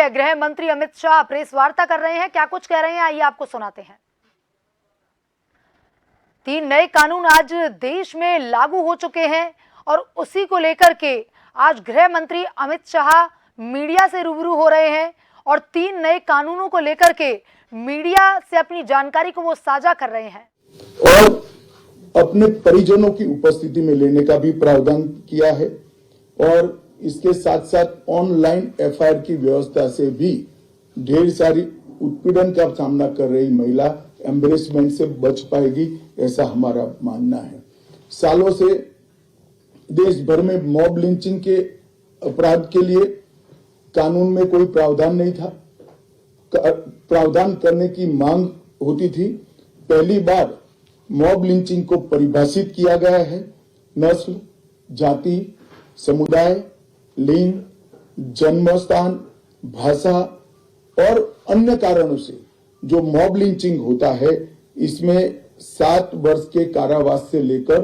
है गृह मंत्री अमित शाह प्रेस वार्ता कर रहे हैं। क्या कुछ कह रहे हैं आइए आपको सुनाते हैं। 3 नए कानून आज देश में लागू हो चुके हैं और उसी को लेकर के आज गृह मंत्री अमित शाह मीडिया से रूबरू हो रहे हैं और 3 नए कानूनों को लेकर के मीडिया से अपनी जानकारी को वो साझा कर रहे हैं और अपने परिजनों की उपस्थिति में लेने का भी प्रावधान किया है और इसके साथ साथ ऑनलाइन एफआईआर की व्यवस्था से भी ढेर सारी उत्पीड़न का सामना कर रही महिला एम्बेरसमेंट से बच पाएगी, ऐसा हमारा मानना है। सालों से देश भर में मॉब लिंचिंग के अपराध के लिए कानून में कोई प्रावधान नहीं था। प्रावधान करने की मांग होती थी। पहली बार मॉब लिंचिंग को परिभाषित किया गया है। नस्ल, जाति, समुदाय, लिंग, जन्म स्थान, भाषा और अन्य कारणों से जो मॉब लिंचिंग होता है, इसमें 7 वर्ष के कारावास से लेकर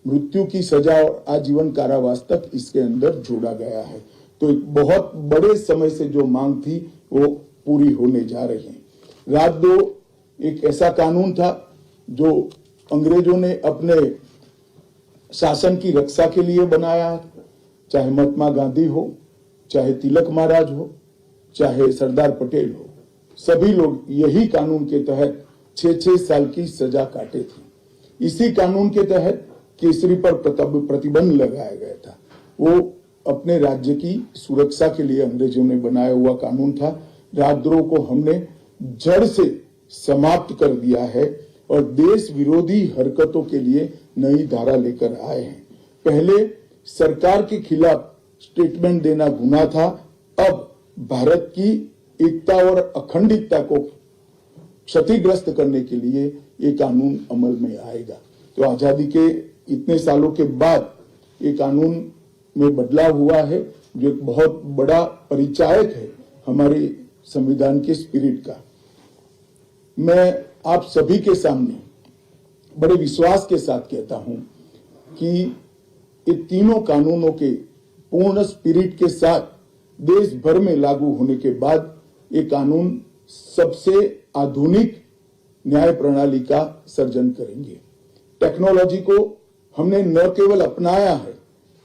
मृत्यु की सजा और आजीवन कारावास तक इसके अंदर जोड़ा गया है। तो एक बहुत बड़े समय से जो मांग थी वो पूरी होने जा रही है। रात 2 एक ऐसा कानून था जो अंग्रेजों ने अपने शासन की रक्षा के लिए बनाया, चाहे महात्मा गांधी हो, चाहे तिलक महाराज हो, चाहे सरदार पटेल हो, सभी लोग यही कानून के तहत 6-6 साल की सजा काटे थे। इसी कानून के तहत केसरी पर प्रतिबंध लगाया गया था। वो अपने राज्य की सुरक्षा के लिए अंग्रेजों ने बनाया हुआ कानून था। राजद्रोह को हमने जड़ से समाप्त कर दिया है और देश विरोधी हरकतों के लिए नई धारा लेकर आए हैं। पहले सरकार के खिलाफ स्टेटमेंट देना गुनाह था, अब भारत की एकता और अखंडता को क्षतिग्रस्त करने के लिए ये कानून अमल में आएगा। तो आजादी के इतने सालों के बाद ये कानून में बदलाव हुआ है, जो एक बहुत बड़ा परिचायक है हमारे संविधान के स्पिरिट का। मैं आप सभी के सामने बड़े विश्वास के साथ कहता हूं कि ये तीनों कानूनों के पूर्ण स्पिरिट के साथ देश भर में लागू होने के बाद ये कानून सबसे आधुनिक न्याय प्रणाली का सर्जन करेंगे। टेक्नोलॉजी को हमने न केवल अपनाया है,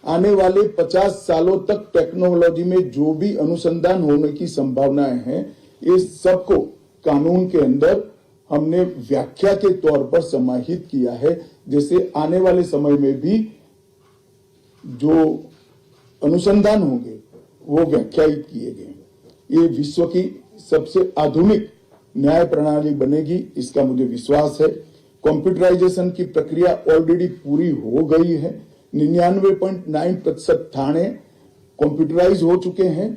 आने वाले 50 सालों तक टेक्नोलॉजी में जो भी अनुसंधान होने की संभावनाएं हैं, ये सबको कानून के अंदर हमने व्याख्या के तौर पर समाहित किया है, जैसे आने वाले समय में भी जो अनुसंधान होंगे वो व्याख्यायित किए गए। ये विश्व की सबसे आधुनिक न्याय प्रणाली बनेगी, इसका मुझे विश्वास है। कंप्यूटराइजेशन की प्रक्रिया ऑलरेडी पूरी हो गई है। 99.9% थाने कंप्यूटराइज हो चुके हैं।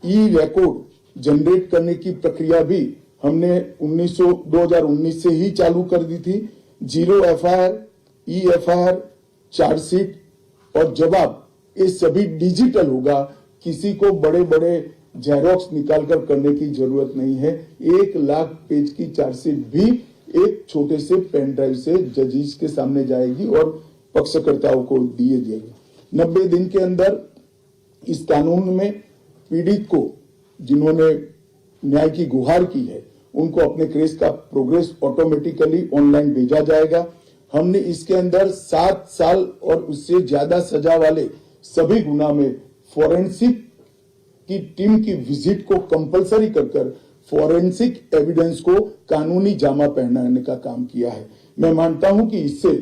ई रिकॉर्ड जनरेट करने की प्रक्रिया भी हमने 2019 से ही चालू कर दी थी। 0 एफआईआर, ई एफआईआर, चार्जशीट और जवाब, ये सभी डिजिटल होगा। किसी को बड़े बड़े जेरोक्स निकालकर करने की जरूरत नहीं है। 1 लाख पेज की चार्जशीट भी एक छोटे से पेन ड्राइव से जजेस के सामने जाएगी और पक्षकर्ताओं को दिए जाएगी। 90 दिन के अंदर इस कानून में पीड़ित को, जिन्होंने न्याय की गुहार की है, उनको अपने केस का प्रोग्रेस ऑटोमेटिकली ऑनलाइन भेजा जाएगा। हमने इसके अंदर 7 साल और उससे ज्यादा सजा वाले सभी गुना में फोरेंसिक की टीम की विजिट को कंपलसरी कर फोरेंसिक एविडेंस को कानूनी जामा पहनाने का काम किया है। मैं मानता हूं कि इससे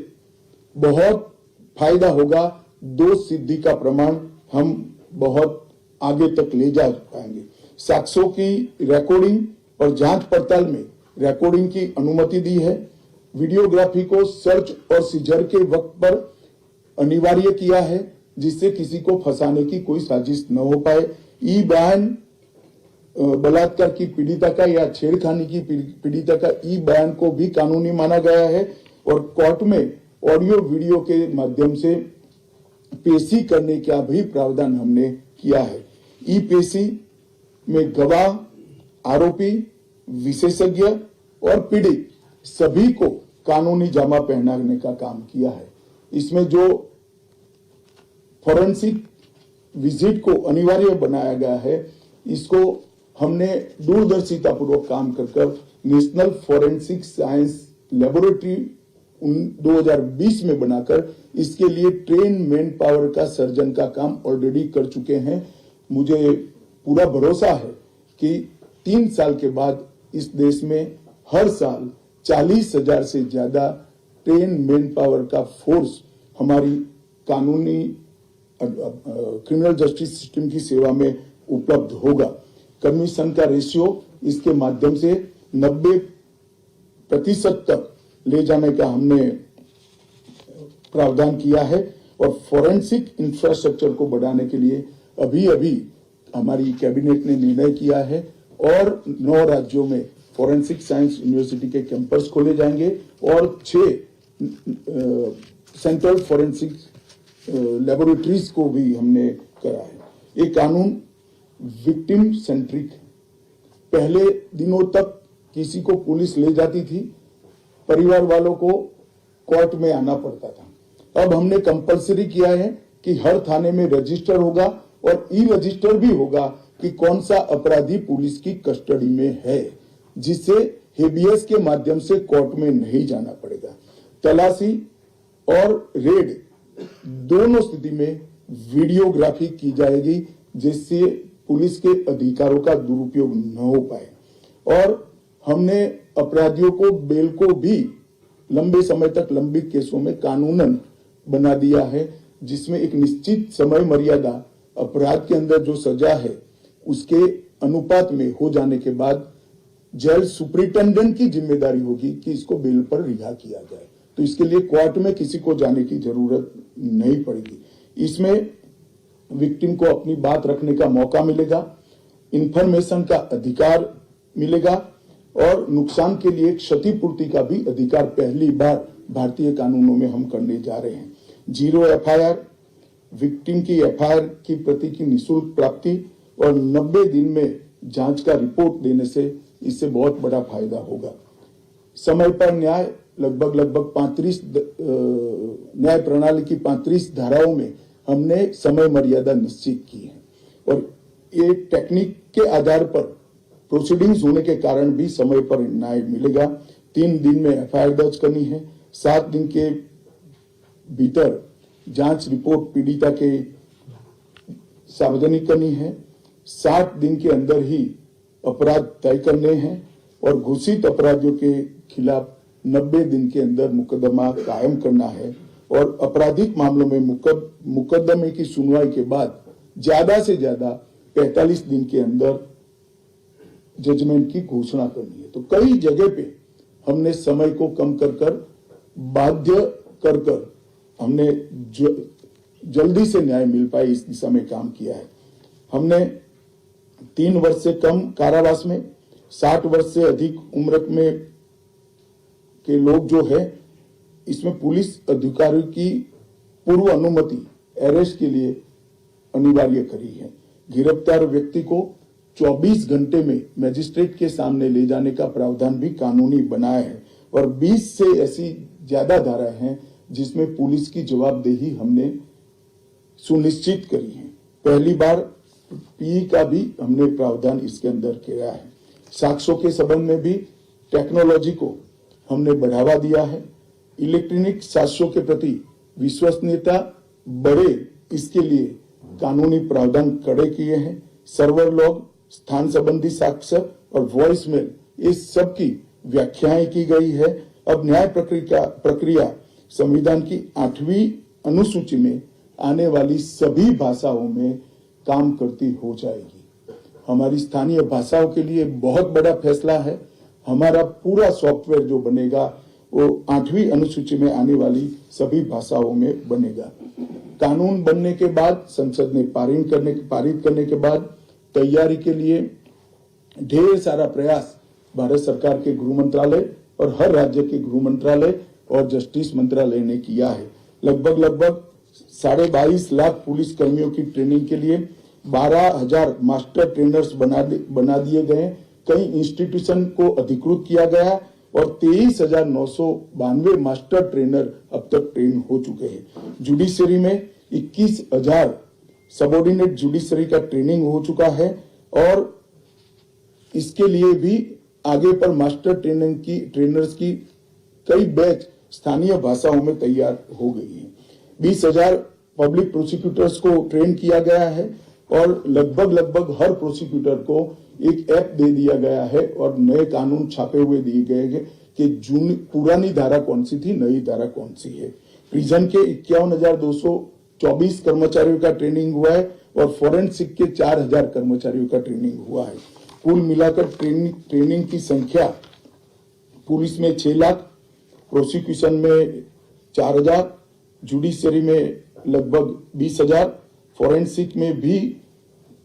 बहुत फायदा होगा। दोष सिद्धि का प्रमाण हम बहुत आगे तक ले जा पाएंगे। साक्ष्यों की रिकॉर्डिंग और जांच पड़ताल में रिकॉर्डिंग की अनुमति दी है। वीडियोग्राफी को सर्च और सीजर के वक्त पर अनिवार्य किया है, जिससे किसी को फंसाने की कोई साजिश न हो पाए। ई बयान बलात्कार की पीड़िता का या छेड़खानी की पीड़िता का ई बयान को भी कानूनी माना गया है और कोर्ट में ऑडियो वीडियो के माध्यम से पेशी करने का भी प्रावधान हमने किया है। ई पेशी में गवाह, आरोपी, विशेषज्ञ और पीड़ित सभी को कानूनी जामा पहनाने का काम किया है। इसमें जो फोरेंसिक विजिट को अनिवार्य बनाया गया है, इसको हमने दूरदर्शितापूर्वक काम कर नेशनल फॉरेंसिक साइंस लेबोरेटरी 2020 में बनाकर इसके लिए ट्रेन मैन पावर का सर्जन का काम ऑलरेडी कर चुके हैं। मुझे पूरा भरोसा है कि 3 साल के बाद इस देश में हर साल 40,000 से ज्यादा ट्रेन मैन पावर का फोर्स हमारी कानूनी क्रिमिनल जस्टिस सिस्टम की सेवा में उपलब्ध होगा। कमीशन का रेशियो इसके माध्यम से 90% तक ले जाने का हमने प्रावधान किया है और फॉरेंसिक इंफ्रास्ट्रक्चर को बढ़ाने के लिए अभी हमारी कैबिनेट ने निर्णय किया है और 9 राज्यों में फॉरेंसिक साइंस यूनिवर्सिटी के कैंपस खोले जाएंगे और 6 सेंट्रल फॉरेंसिक लेबोरेटरीज को भी हमने करा है। ये कानून विक्टिम सेंट्रिक है। पहले दिनों तक किसी को पुलिस ले जाती थी, परिवार वालों को कोर्ट में आना पड़ता था। अब हमने कंपलसरी किया है कि हर थाने में रजिस्टर होगा और ई रजिस्टर भी होगा कि कौन सा अपराधी पुलिस की कस्टडी में है, जिससे हेबियस के माध्यम से कोर्ट में नहीं जाना पड़ेगा। तलाशी और रेड दोनों स्थिति में वीडियोग्राफी की जाएगी, जिससे पुलिस के अधिकारों का दुरुपयोग न हो पाए। और हमने अपराधियों को बेल को भी लंबे समय तक लंबित केसों में कानूनन बना दिया है, जिसमें एक निश्चित समय मर्यादा अपराध के अंदर जो सजा है उसके अनुपात में हो जाने के बाद जेल सुपरिटेंडेंट की जिम्मेदारी होगी कि इसको बेल पर रिहा किया जाए। तो इसके लिए कोर्ट में किसी को जाने की जरूरत नहीं पड़ेगी। इसमें विक्टिम को अपनी बात रखने का मौका मिलेगा, इंफॉर्मेशन का अधिकार मिलेगा और नुकसान के लिए क्षतिपूर्ति का भी अधिकार पहली बार भारतीय कानूनों में हम करने जा रहे हैं। 0 FIR, विक्टिम की FIR की प्रति की निःशुल्क प्राप्ति और 90 दिन में जांच का रिपोर्ट देने से इससे बहुत बड़ा फायदा होगा। समय पर न्याय लगभग 35 न्याय प्रणाली की 35 धाराओं में हमने समय मर्यादा निश्चित की है और ये टेक्निक के आधार पर प्रोसीडिंग्स होने के कारण भी समय पर न्याय मिलेगा। 3 दिन में FIR दर्ज करनी है, 7 दिन के भीतर जांच रिपोर्ट पीड़िता के सार्वजनिक करनी है, 60 दिन के अंदर ही अपराध तय करने हैं और घोषित अपराधियों के खिलाफ 90 दिन के अंदर मुकदमा कायम करना है और आपराधिक मामलों में मुकदमे की सुनवाई के बाद ज्यादा से ज्यादा 45 दिन के अंदर जजमेंट की घोषणा करनी है। तो कई जगह पे हमने समय को कम कर बाध्य कर हमने जल्दी से न्याय मिल पाए इस दिशा में काम किया है। हमने 3 वर्ष से कम कारावास में 60 वर्ष से अधिक उम्र में के लोग जो है इसमें पुलिस अधिकारियों की पूर्व अनुमति अरेस्ट के लिए अनिवार्य करी है। गिरफ्तार व्यक्ति को 24 घंटे में मजिस्ट्रेट के सामने ले जाने का प्रावधान भी कानूनी बनाया है और 20 से ऐसी ज्यादा धाराएं हैं जिसमें पुलिस की जवाबदेही हमने सुनिश्चित करी है। पहली बार पीई का भी हमने प्रावधान इसके अंदर किया है। साक्ष्यों के संबंध में भी टेक्नोलॉजी को हमने बढ़ावा दिया है। इलेक्ट्रॉनिक साक्ष्यों के प्रति विश्वसनीयता बढ़े, इसके लिए कानूनी प्रावधान कड़े किए हैं। सर्वर लॉग, स्थान संबंधी साक्ष्य और वॉइस मेल, इस सब की व्याख्याएं की गई है। अब न्याय प्रक्रिया संविधान की 8वीं अनुसूची में आने वाली सभी भाषाओं में काम करती हो जाएगी। हमारी स्थानीय भाषाओं के लिए बहुत बड़ा फैसला है। हमारा पूरा सॉफ्टवेयर जो बनेगा वो 8वीं अनुसूची में आने वाली सभी भाषाओं में बनेगा। कानून बनने के बाद संसद ने पारित करने के बाद तैयारी के लिए ढेर सारा प्रयास भारत सरकार के गृह मंत्रालय और हर राज्य के गृह मंत्रालय और जस्टिस मंत्रालय ने किया है। लगभग 22.5 लाख पुलिस कर्मियों की ट्रेनिंग के लिए 12,000 मास्टर ट्रेनर्स बना दिए गए। कई इंस्टीट्यूशन को अधिकृत किया गया और 23,992 मास्टर ट्रेनर अब तक ट्रेन हो चुके हैं। जुडिशरी में 21,000 सबऑर्डिनेट जुडिशरी का ट्रेनिंग हो चुका है और इसके लिए भी आगे पर मास्टर ट्रेनर्स की कई बैच स्थानीय भाषाओं में तैयार हो गई है। 20,000 पब्लिक प्रोसिक्यूटर्स को ट्रेन किया गया है और लगभग हर प्रोसिक्यूटर को एक ऐप दे दिया गया है और नए कानून छापे हुए दिए गए हैं कि पुरानी धारा कौन सी थी, नई धारा कौन सी है। प्रिजन के 51,224 कर्मचारियों का ट्रेनिंग हुआ है और फॉरेंसिक के 4,000 कर्मचारियों का ट्रेनिंग हुआ है। कुल मिलाकर ट्रेनिंग की संख्या पुलिस में 6 लाख, प्रोसिक्यूशन में 4,000, जुडिशरी में लगभग 20,000, फॉरेंसिक में भी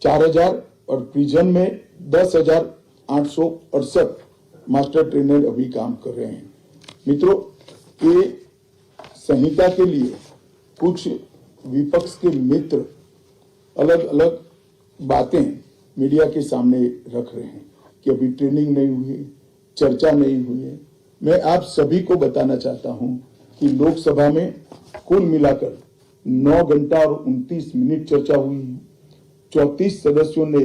4,000 और प्रिजन में 10,868 मास्टर ट्रेनर अभी काम कर रहे हैं। मित्रों, ये संहिता के लिए कुछ विपक्ष के मित्र अलग अलग बातें मीडिया के सामने रख रहे हैं कि अभी ट्रेनिंग नहीं हुई, चर्चा नहीं हुई है। मैं आप सभी को बताना चाहता हूं कि लोकसभा में कुल मिलाकर 9 घंटा और 29 मिनट चर्चा हुई है। 34 सदस्यों ने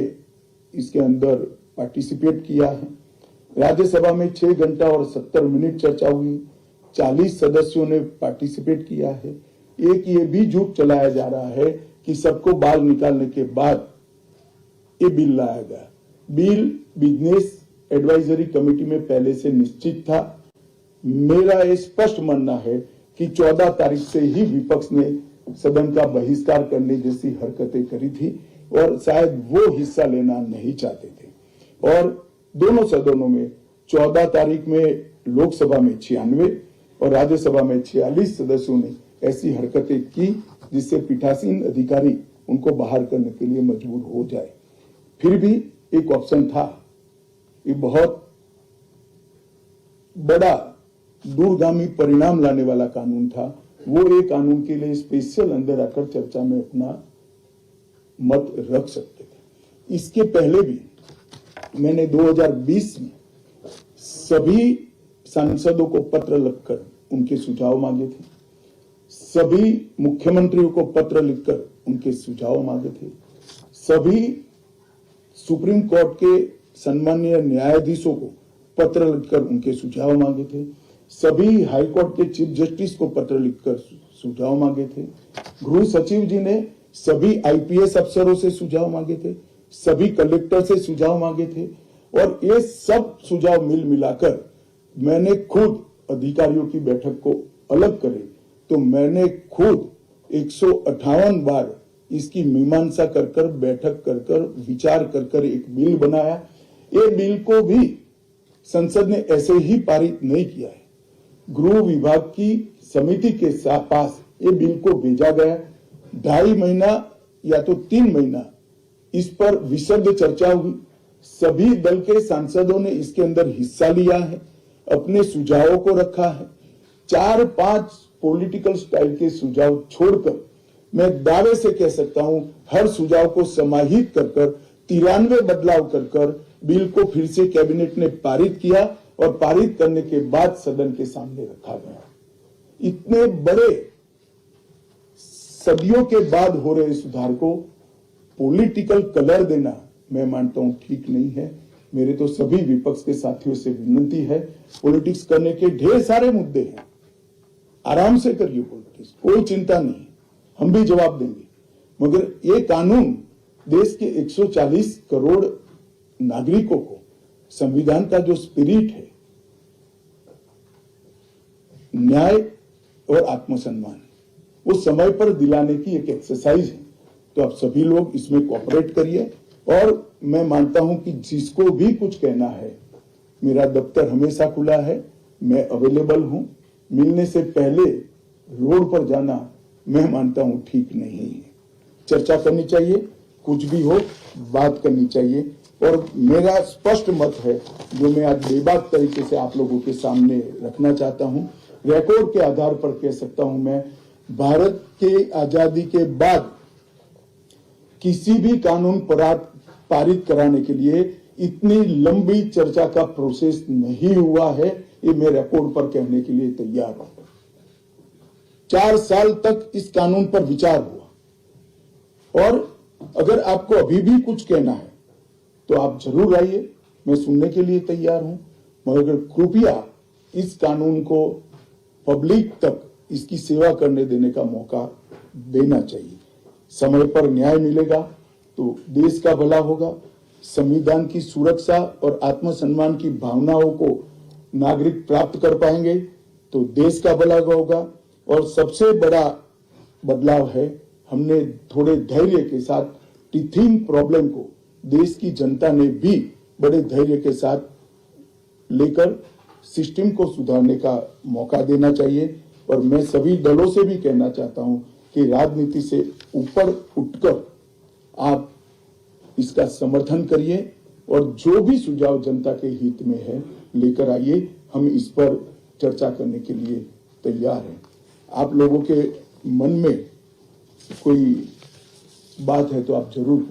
इसके अंदर पार्टिसिपेट किया है। राज्यसभा में 6 घंटा और 70 मिनट चर्चा हुई, 40 सदस्यों ने पार्टिसिपेट किया है। एक ये भी झूठ चलाया जा रहा है कि सबको बाल निकालने के बाद ये बिल लाया गया। बिल बिजनेस एडवाइजरी कमेटी में पहले से निश्चित था। मेरा ये स्पष्ट मानना है कि 14 तारीख से ही विपक्ष ने सदन का बहिष्कार करने जैसी हरकतें करी थी और शायद वो हिस्सा लेना नहीं चाहते थे। और दोनों सदनों में 14 तारीख में लोकसभा में 96 और राज्यसभा में 46 सदस्यों ने ऐसी हरकतें की जिससे पीठासीन अधिकारी उनको बाहर करने के लिए मजबूर हो जाए। फिर भी एक ऑप्शन था। ये बहुत बड़ा दूरगामी परिणाम लाने वाला कानून था। वो एक कानून के लिए स्पेशल अंदर आकर चर्चा में अपना मत रख सकते थे। इसके पहले भी मैंने 2020 में सभी सांसदों को पत्र लिखकर उनके सुझाव मांगे थे। सभी मुख्यमंत्रियों को पत्र लिखकर उनके सुझाव मांगे थे। सभी सुप्रीम कोर्ट के सम्मानीय न्यायाधीशों को पत्र लिखकर उनके सुझाव मांगे थे। सभी हाई कोर्ट के चीफ जस्टिस को पत्र लिखकर सुझाव मांगे थे। गृह सचिव जी ने सभी आईपीएस अफसरों से सुझाव मांगे थे, सभी कलेक्टर से सुझाव मांगे थे और ये सब सुझाव मिलाकर मैंने खुद अधिकारियों की बैठक को अलग करे तो मैंने खुद 158 बार इसकी मीमांसा कर बैठक कर विचार कर एक बिल बनाया। ये बिल को भी संसद ने ऐसे ही पारित नहीं किया है। गृह विभाग की समिति के पास ये बिल को भेजा गया। 2.5 महीना या तो 3 महीना इस पर विशद चर्चा हुई। सभी दल के सांसदों ने इसके अंदर हिस्सा लिया है, अपने सुझावों को रखा है। 4-5 पॉलिटिकल स्टाइल के सुझाव छोड़कर मैं दावे से कह सकता हूं हर सुझाव को समाहित कर 93 बदलाव कर बिल को फिर से कैबिनेट ने पारित किया और पारित करने के बाद सदन के सामने रखा गया। इतने बड़े सदियों के बाद हो रहे सुधार को पॉलिटिकल कलर देना मैं मानता हूं ठीक नहीं है। मेरे तो सभी विपक्ष के साथियों से विनती है, पॉलिटिक्स करने के ढेर सारे मुद्दे हैं, आराम से करिए पॉलिटिक्स, कोई चिंता नहीं, हम भी जवाब देंगे। मगर ये कानून देश के 140 करोड़ नागरिकों को संविधान का जो स्पिरिट है, न्याय और आत्मसम्मान, वो समय पर दिलाने की एक एक्सरसाइज है। तो आप सभी लोग इसमें कोऑपरेट करिए और मैं मानता हूं कि जिसको भी कुछ कहना है, मेरा दफ्तर हमेशा खुला है, मैं अवेलेबल हूं। मिलने से पहले रोड पर जाना मैं मानता हूं ठीक नहीं है। चर्चा करनी चाहिए, कुछ भी हो बात करनी चाहिए और मेरा स्पष्ट मत है जो मैं आज बेबाक तरीके से आप लोगों के सामने रखना चाहता हूं। रिकॉर्ड के आधार पर कह सकता हूं मैं, भारत के आजादी के बाद किसी भी कानून पारित कराने के लिए इतनी लंबी चर्चा का प्रोसेस नहीं हुआ है। ये मैं रिकॉर्ड पर कहने के लिए तैयार हूं। 4 साल तक इस कानून पर विचार हुआ और अगर आपको अभी भी कुछ कहना है तो आप जरूर आइए, मैं सुनने के लिए तैयार हूं, मगर कृपया इस कानून को पब्लिक तक इसकी सेवा करने देने का मौका देना चाहिए। समय पर न्याय मिलेगा तो देश का भला होगा, संविधान की सुरक्षा और आत्मसम्मान की भावनाओं को नागरिक प्राप्त कर पाएंगे तो देश का भला होगा। और सबसे बड़ा बदलाव है, हमने थोड़े धैर्य के साथ टीथिंग प्रॉब्लम को देश की जनता ने भी बड़े धैर्य के साथ लेकर सिस्टम को सुधारने का मौका देना चाहिए। और मैं सभी दलों से भी कहना चाहता हूं कि राजनीति से ऊपर उठकर आप इसका समर्थन करिए और जो भी सुझाव जनता के हित में है लेकर आइए। हम इस पर चर्चा करने के लिए तैयार हैं। आप लोगों के मन में कोई बात है तो आप जरूर